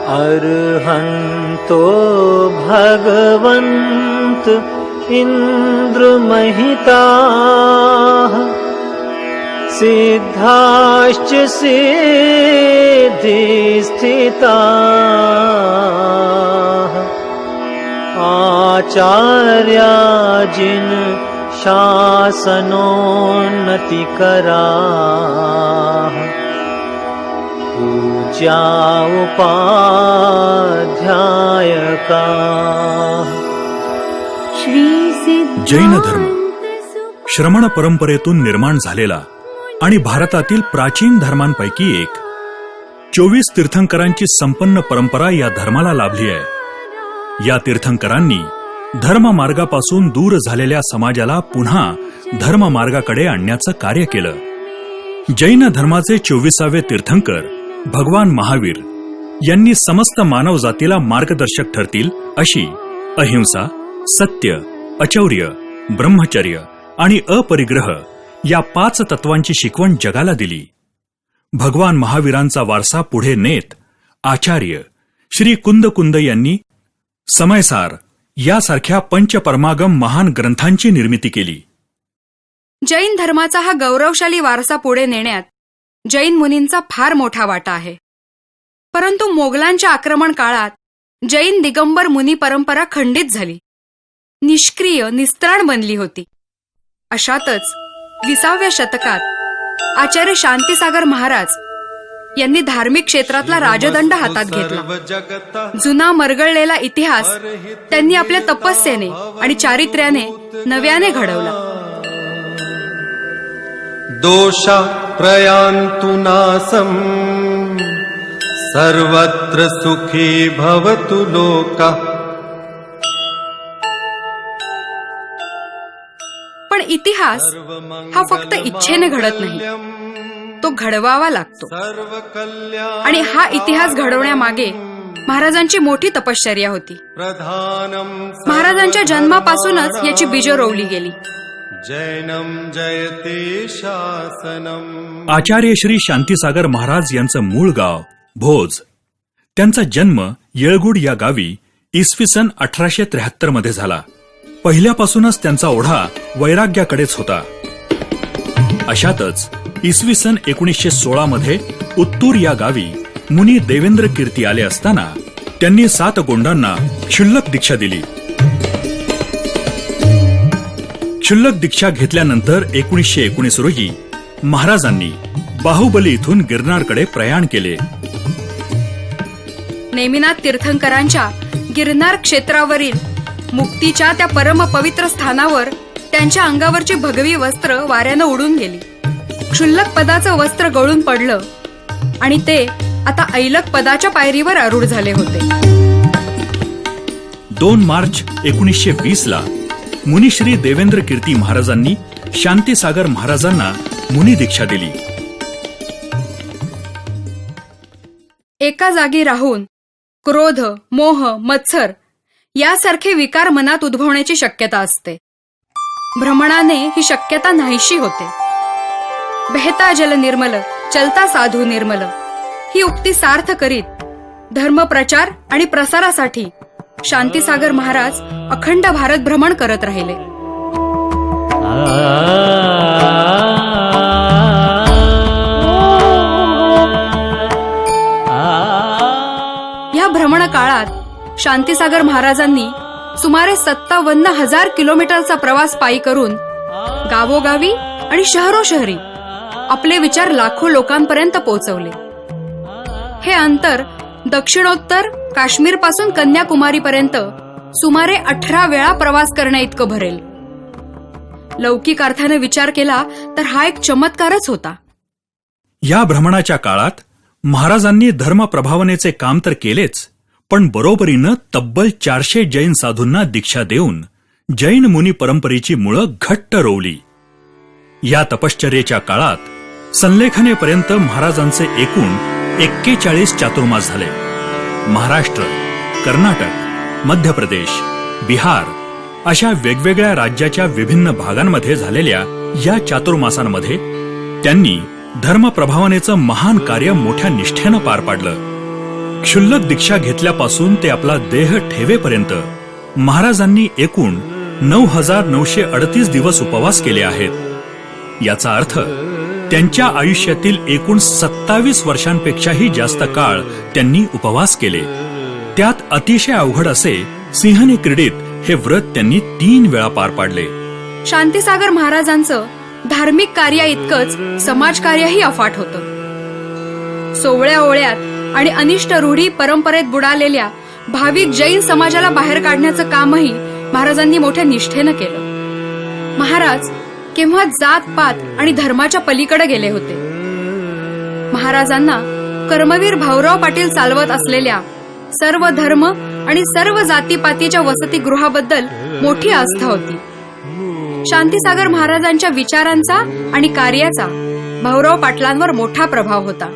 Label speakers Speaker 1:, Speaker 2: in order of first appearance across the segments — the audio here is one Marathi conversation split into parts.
Speaker 1: अर्हन्तो भगवन्त इन्द्रमहिताः सिद्धाश्च सिद्धिस्थिताः आचार्या जिन शासनोन्नतिकराः पूज्या उपाध्यायकाः।
Speaker 2: जैन धर्म श्रमण परंपरेतून निर्माण झालेला आणि भारतातील प्राचीन धर्मांपैकी एक 24 तीर्थंकरांची संपन्न परंपरा या धर्माला लाभली आहे. या तीर्थंकरांनी धर्म मार्गापासून दूर झालेल्या समाजाला पुन्हा धर्म मार्गाकडे आणण्याचं कार्य केलं. जैन धर्माचे 24वे तीर्थंकर भगवान महावीर यांनी समस्त मानव जातीला मार्गदर्शक ठरतील अशी अहिंसा, सत्य, अचौर्य, ब्रह्मचर्य आणि अपरिग्रह या 5 तत्वांची शिकवण जगाला दिली. भगवान महावीरांचा वारसा पुढे नेत आचार्य श्री कुंद यांनी समयसार यासारख्या पंचपरमागम महान ग्रंथांची निर्मिती केली.
Speaker 3: जैन धर्माचा हा गौरवशाली वारसा पुढे नेण्यात जैन मुनींचा फार मोठा वाटा आहे. परंतु मोगलांच्या आक्रमण काळात जैन दिगंबर मुनी परंपरा खंडित झाली, निष्क्रिय निस्त्राण बनली होती. अशातच 20व्या शतकात आचार्य शांतीसागर महाराज यांनी धार्मिक क्षेत्रातला राजदंड हातात घेतला. जुना मरगळलेला इतिहास त्यांनी आपल्या तपस्येने आणि चारित्र्याने नव्याने घडवला.
Speaker 4: दोषा प्रयान्तु नासं सर्वत्र सुखी भवतु लोका.
Speaker 3: पण इतिहास हा फक्त इच्छेने घडत नाही, तो घडवावा लागतो. आणि हा इतिहास घडवण्यामागे महाराजांची मोठी तपश्चर्या होती. महाराजांच्या जन्मापासूनच याची बीजं रोवली गेली.
Speaker 4: जैनम जयते शासनम.
Speaker 2: आचार्य श्री शांतीसागर महाराज यांचं मूळ गाव भोज. त्यांचा जन्म येळगुड या गावी इसवी सन 1873 मध्ये झाला. पहिल्यापासूनच त्यांचा ओढा वैराग्याकडेच होता. अशातच इसवी सन 1916 मध्ये उत्तूर या गावी मुनी देवेंद्र कीर्ती आले असताना त्यांनी 7 गोंडांना क्षुल्लक दीक्षा दिली. क्षुल्लक दीक्षा घेतल्यानंतर 1919 रोजी महाराजांनी बाहुबली इथून गिरनारकडे प्रयाण केले.
Speaker 3: नेमिनाथ तीर्थंकरांच्या गिरनार क्षेत्रावरील मुक्तीच्या त्या परम पवित्र स्थानावर त्यांच्या अंगावरची भगवी वस्त्र वाऱ्यानं उडून गेली. क्षुल्लक पदाचं वस्त्र गळून पडलं आणि ते आता ऐलक पदाच्या पायरीवर आरूढ झाले होते.
Speaker 2: 2 मार्च 1920 ला मुनिश्री देवेंद्र कीर्ती महाराजांनी शांतीसागर महाराजांना मुनी दीक्षा दिली.
Speaker 3: एका जागी राहून क्रोध, मोह, मत्सर यासारखे विकार मनात उद्भवण्याची शक्यता असते. भ्रमणाने ही शक्यता नाहीशी होते. बहता जल निर्मल, चलता साधू निर्मल ही उक्ती सार्थ करीत धर्मप्रचार आणि प्रसारासाठी शांतीसागर महाराज अखंड भारत भ्रमण करत राहिले. या भ्रमण काळात शांतीसागर महाराजांनी सुमारे 57,000 किलोमीटरचा प्रवास पायी करून गावोगावी आणि शहरोशहरी आपले विचार लाखो लोकांपर्यंत पोहोचवले. हे अंतर दक्षिणोत्तर काश्मीर पासून कन्याकुमारीपर्यंत सुमारे 18 वेळा प्रवास करण्या इतकं भरेल. लौकिक अर्थाने विचार केला तर हा एक चमत्कारच होता.
Speaker 2: या भ्रमणाच्या काळात महाराजांनी धर्म प्रभावनेचे काम तर केलेच, पण बरोबरीनं तब्बल 400 जैन साधूंना दीक्षा देऊन जैन मुनी परंपरेची मुळं घट्ट रोवली. या तपश्चर्येच्या काळात संलेखनेपर्यंत महाराजांचे एकूण 41 चातुर्मास झाले. महाराष्ट्र, कर्नाटक, मध्य प्रदेश, बिहार अशा वेगवेगळ्या राज्याच्या विभिन्न भागांमध्ये झालेल्या या चातुर्मासांमध्ये त्यांनी धर्म प्रभावनेचं महान कार्य मोठ्या निष्ठेनं पार पाडलं. क्षुल्लक दीक्षा घेतल्यापासून ते आपला देह ठेवेपर्यंत महाराजांनी एकूण 9,938 दिवस उपवास केले आहेत. याचा अर्थ त्यांच्या आयुष्यातील एकूण 27 वर्षांपेक्षाही जास्त काळ त्यांनी उपवास केले. त्यात अतिशय अवघड असे सिंहनी क्रीडित हे व्रत त्यांनी 3 वेळा पार पाडले.
Speaker 3: शांतीसागर महाराजांचं धार्मिक कार्या इतकंच समाजकार्यही अफाट होतं. सोवळ्या ओळ्यात आणि अनिष्ट रूढी परंपरेत बुडालेल्या भाविक जैन समाजाला बाहेर काढण्याचं कामही महाराजांनी मोठ्या निष्ठेनं केलं. महाराज केव्हा जात पात आणि धर्माच्या पलीकडे गेले होते. महाराजांना कर्मवीर भाऊराव पाटील चालवत असलेल्या सर्व धर्म आणि सर्व जातीपातीच्या वसतिगृहाबद्दल मोठी आस्था होती. शांतीसागर महाराजांच्या विचारांचा आणि कार्याचा भाऊराव पाटलांवर मोठा प्रभाव होता.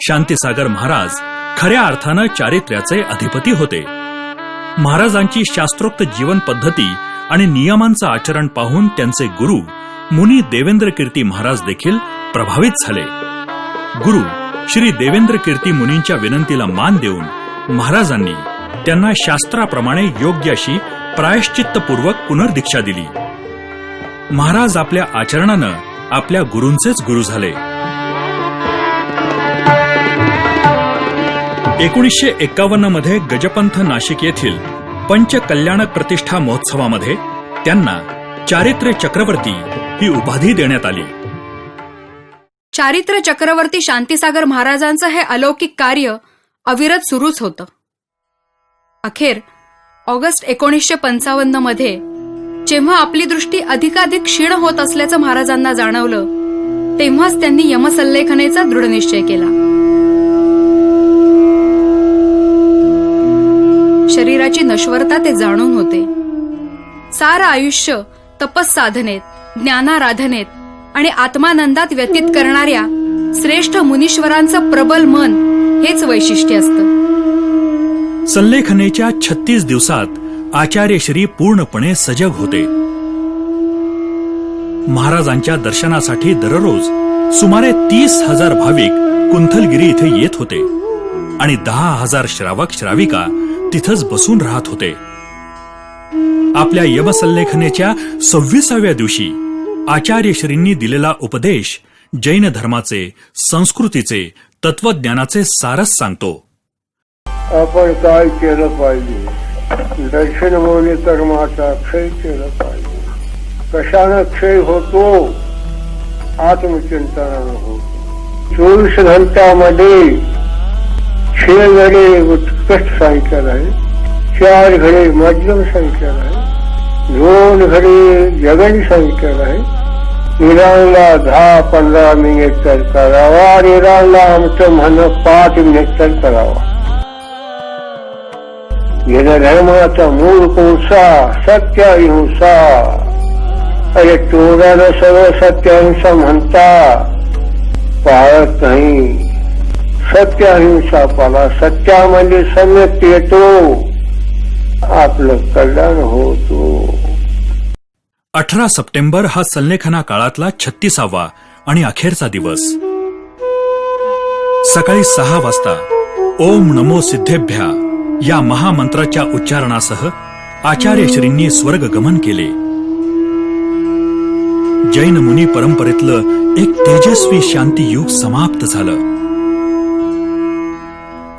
Speaker 2: शांतीसागर महाराज खऱ्या अर्थानं चारित्र्याचे अधिपती होते. महाराजांची शास्त्रोक्त जीवन पद्धती आणि नियमांचं आचरण पाहून त्यांचे गुरु मुनी देवेंद्र कीर्ती महाराज देखील प्रभावित झाले. गुरु श्री देवेंद्र कीर्ती मुनींच्या विनंतीला मान देऊन महाराजांनी त्यांना शास्त्राप्रमाणे योग्य अशी प्रायश्चित्तपूर्वक पुनर्दीक्षा दिली. महाराज आपल्या आचरणानं आपल्या गुरूंचेच गुरु झाले. 1951 मध्ये गजपंथ नाशिक येथील पंचकल्याणक प्रतिष्ठा महोत्सवामध्ये त्यांना चारित्र्य चक्रवर्ती ही उपाधी देण्यात आली.
Speaker 3: चारित्र्य चक्रवर्ती शांतीसागर महाराजांचं हे अलौकिक कार्य अविरत सुरूच होतं. अखेर ऑगस्ट 1955 मध्ये जेव्हा आपली दृष्टी अधिकाधिक क्षीण होत असल्याचं महाराजांना जाणवलं, तेव्हाच त्यांनी यमसल्लेखनेचा दृढनिश्चय केला. शरीराची नश्वरता ते जाणून होते. सारं आयुष्य तपस्साधनेत, ज्ञानाराधनेत आणि आत्मानंदात व्यतीत करणाऱ्या श्रेष्ठ मुनीश्वरांचं प्रबल मन हेच वैशिष्ट्य असतं.
Speaker 2: सल्लेखनेच्या 36 दिवसात आचार्य श्री पूर्णपणे सजग होते. महाराजांच्या दर्शनासाठी दररोज सुमारे 30,000 भाविक कुंथलगिरी इथे येत होते आणि 10,000 श्रावक श्राविका तिथंच बसून राहत होते. आपल्या यमसल्लेखनेच्या 26व्या दिवशी आचार्यश्रींनी दिलेला उपदेश जैन धर्माचे, संस्कृतीचे, तत्वज्ञानाचे सारस सांगतो.
Speaker 5: आपण काय केलं पाहिजे? दर्शन मौली कर्माचा क्षय केलं पाहिजे. कशानं क्षय होतो? आत्मचिंतनानं होतो. 24 घंट्यामध्ये 6 घडे उत्कृष्ट सांगितलेलं आहे, 4 घडे मध्यम सांगितलेलं आहे, 2 घडे जगन सांगितलेलं आहे. निरांला 10-15 मिनिट तर करावा. निरांला आमचं म्हणणं 5 मिनिट तर करावा. या धर्माचा मूळ कोळसा सत्य अहिंसा. अरे चोरानं सगळं सत्य अहिंसा म्हणता, पाळत नाही. सत्य अहिंसा पाला. सत्यामध्ये सम्यक येतो, आपलं कल्याण होतो.
Speaker 2: 18 सप्टेंबर हा सल्लेखना काळातला 36वा आणि अखेरचा दिवस. सकाळी 6 वाजता ओम नमो सिद्धेभ्या या महामंत्राच्या उच्चारणासह आचार्यश्रींनी स्वर्गगमन केले. जैन मुनी परंपरेतलं एक तेजस्वी शांती युग समाप्त झालं.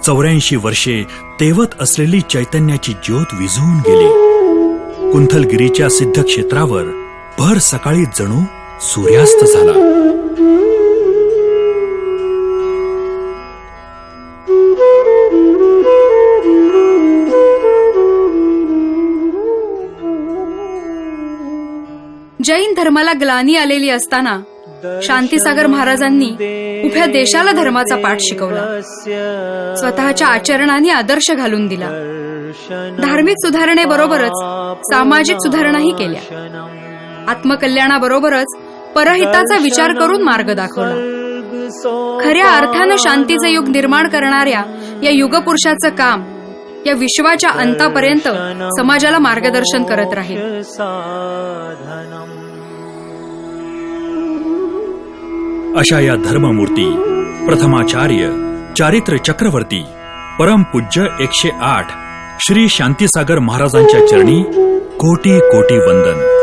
Speaker 2: 84 वर्षे तेवत असलेली चैतन्याची ज्योत विझून गेली. कुंथलगिरीच्या सिद्ध क्षेत्रावर भर सकाळी जणू सूर्यास्त झाला.
Speaker 3: जैन धर्माला ग्लानी आलेली असताना शांतीसागर महाराजांनी उभ्या देशाला धर्माचा पाठ शिकवला. स्वतःच्या आचरणाने आदर्श घालून दिला. धार्मिक सुधारणेबरोबरच सामाजिक सुधारणाही केल्या. आत्मकल्याणाबरोबरच परहिताचा विचार करून मार्ग दाखवला. खऱ्या अर्थानं शांतीचे युग निर्माण करणाऱ्या या युगपुरुषाचं काम या विश्वाच्या अंतापर्यंत समाजाला मार्गदर्शन करत राहील.
Speaker 2: अशा या धर्ममूर्ती प्रथमाचार्य चारित्र चक्रवर्ती परमपूज्य 108 श्री शांतीसागर महाराजांच्या चरणी कोटी कोटी वंदन.